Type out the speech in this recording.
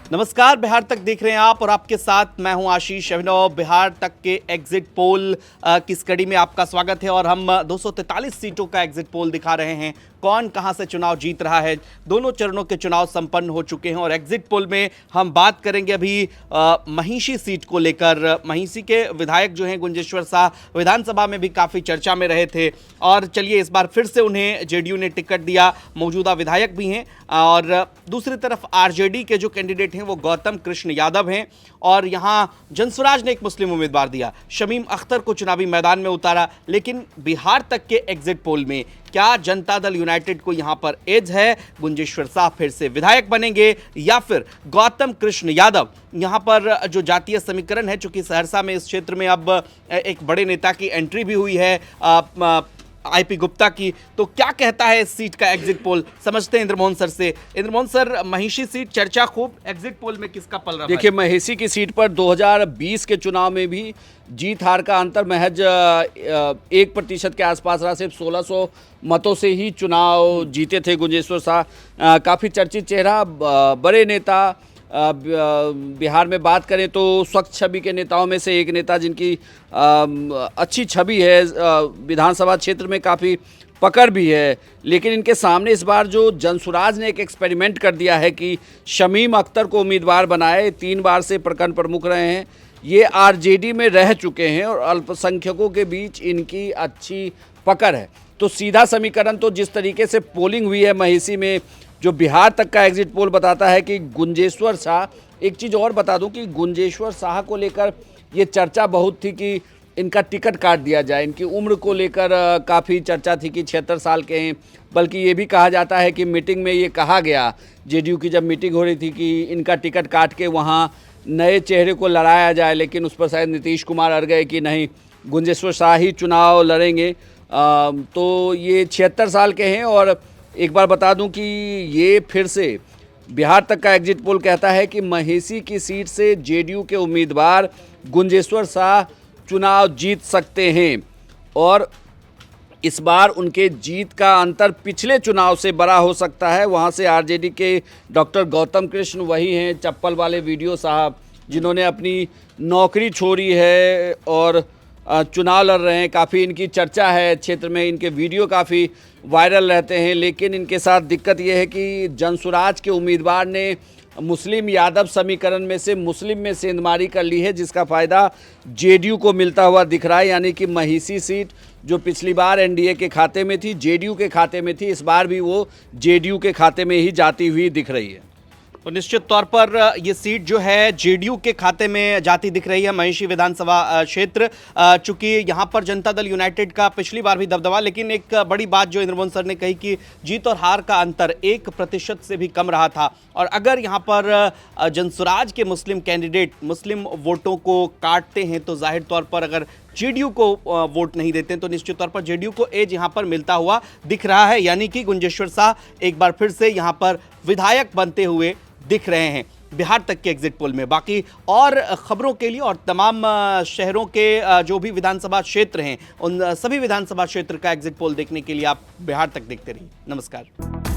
नमस्कार, बिहार तक देख रहे हैं आप और आपके साथ मैं हूं आशीष अभिनव। बिहार तक के एग्जिट पोल की कड़ी में आपका स्वागत है और हम 243 सीटों का एग्जिट पोल दिखा रहे हैं। कौन कहां से चुनाव जीत रहा है, दोनों चरणों के चुनाव संपन्न हो चुके हैं और एग्जिट पोल में हम बात करेंगे अभी महिषी सीट को लेकर। महिषी के विधायक जो हैं गुंजेश्वर शाह विधानसभा में भी काफ़ी चर्चा में रहे थे और चलिए इस बार फिर से उन्हें जेडीयू ने टिकट दिया। मौजूदा विधायक भी हैं और दूसरी तरफ आरजेडी के जो कैंडिडेट हैं वो गौतम कृष्ण यादव हैं और यहां जनसुराज ने एक मुस्लिम उम्मीदवार दिया, शमीम अख्तर को चुनावी मैदान में उतारा। लेकिन बिहार तक के एग्जिट पोल में क्या जनता दल यूनाइटेड को यहां पर एज है? गुंजेश्वर शाह फिर से विधायक बनेंगे या फिर गौतम कृष्ण यादव? यहां पर जो जातीय समीकरण है, चूंकि सहरसा में इस क्षेत्र में अब एक बड़े नेता की एंट्री भी हुई है आईपी गुप्ता की, तो क्या कहता है इस सीट का एग्जिट पोल? समझते हैं इंद्रमोहन सर से। इंद्रमोहन सर, महिषी सीट चर्चा खूब, एग्जिट पोल में किसका पल रहा? देखिए, महिषी की सीट पर 2020 के चुनाव में भी जीत हार का अंतर महज 1% के आसपास रहा। सिर्फ 1600 मतों से ही चुनाव जीते थे गुंजेश्वर शाह। काफ़ी चर्चित चेहरा, बड़े नेता। बिहार में बात करें तो स्वच्छ छवि के नेताओं में से एक नेता जिनकी अच्छी छवि है, विधानसभा क्षेत्र में काफ़ी पकड़ भी है। लेकिन इनके सामने इस बार जो जनसुराज ने एक एक्सपेरिमेंट कर दिया है कि शमीम अख्तर को उम्मीदवार बनाए। 3 बार से प्रखंड प्रमुख रहे हैं, ये आरजेडी में रह चुके हैं और अल्पसंख्यकों के बीच इनकी अच्छी पकड़ है। तो सीधा समीकरण तो जिस तरीके से पोलिंग हुई है महिषी में, जो बिहार तक का एग्जिट पोल बताता है कि गुंजेश्वर शाह, एक चीज़ और बता दूं कि गुंजेश्वर शाह को लेकर ये चर्चा बहुत थी कि इनका टिकट काट दिया जाए। इनकी उम्र को लेकर काफ़ी चर्चा थी कि 76 साल के हैं। बल्कि ये भी कहा जाता है कि मीटिंग में ये कहा गया, जेडीयू की जब मीटिंग हो रही थी, कि इनका टिकट काट के वहाँ नए चेहरे को लड़ाया जाए। लेकिन उस पर शायद नीतीश कुमार अड़ गए कि नहीं, गुंजेश्वर शाह ही चुनाव लड़ेंगे। तो ये 76 साल के हैं। और एक बार बता दूं कि ये फिर से बिहार तक का एग्जिट पोल कहता है कि महिषी की सीट से जेडीयू के उम्मीदवार गुंजेश्वर शाह चुनाव जीत सकते हैं और इस बार उनके जीत का अंतर पिछले चुनाव से बड़ा हो सकता है। वहाँ से आरजेडी के डॉक्टर गौतम कृष्ण वही हैं, चप्पल वाले वीडियो साहब, जिन्होंने अपनी नौकरी छोड़ी है और चुनाव लड़ रहे हैं। काफ़ी इनकी चर्चा है क्षेत्र में, इनके वीडियो काफ़ी वायरल रहते हैं। लेकिन इनके साथ दिक्कत यह है कि जनसुराज के उम्मीदवार ने मुस्लिम यादव समीकरण में से मुस्लिम में सेंधमारी कर ली है, जिसका फ़ायदा जेडीयू को मिलता हुआ दिख रहा है। यानी कि महिषी सीट जो पिछली बार एनडीए के खाते में थी, जेडीयू के खाते में थी, इस बार भी वो जेडीयू के खाते में ही जाती हुई दिख रही है। तो निश्चित तौर पर ये सीट जो है जेडीयू के खाते में जाती दिख रही है, महिषी विधानसभा क्षेत्र। चूंकि यहाँ पर जनता दल यूनाइटेड का पिछली बार भी दबदबा, लेकिन एक बड़ी बात जो इंद्रमोहन सर ने कही कि जीत और हार का अंतर 1% से भी कम रहा था। और अगर यहाँ पर जनसुराज के मुस्लिम कैंडिडेट मुस्लिम वोटों को काटते हैं तो जाहिर तौर पर अगर जेडीयू को वोट नहीं देते हैं तो निश्चित तौर पर जेडीयू को एज यहाँ पर मिलता हुआ दिख रहा है। यानी कि गुंजेश्वर शाह एक बार फिर से यहाँ पर विधायक बनते हुए दिख रहे हैं बिहार तक के एग्जिट पोल में। बाकी और खबरों के लिए और तमाम शहरों के जो भी विधानसभा क्षेत्र हैं, उन सभी विधानसभा क्षेत्र का एग्जिट पोल देखने के लिए आप बिहार तक देखते रहिए। नमस्कार।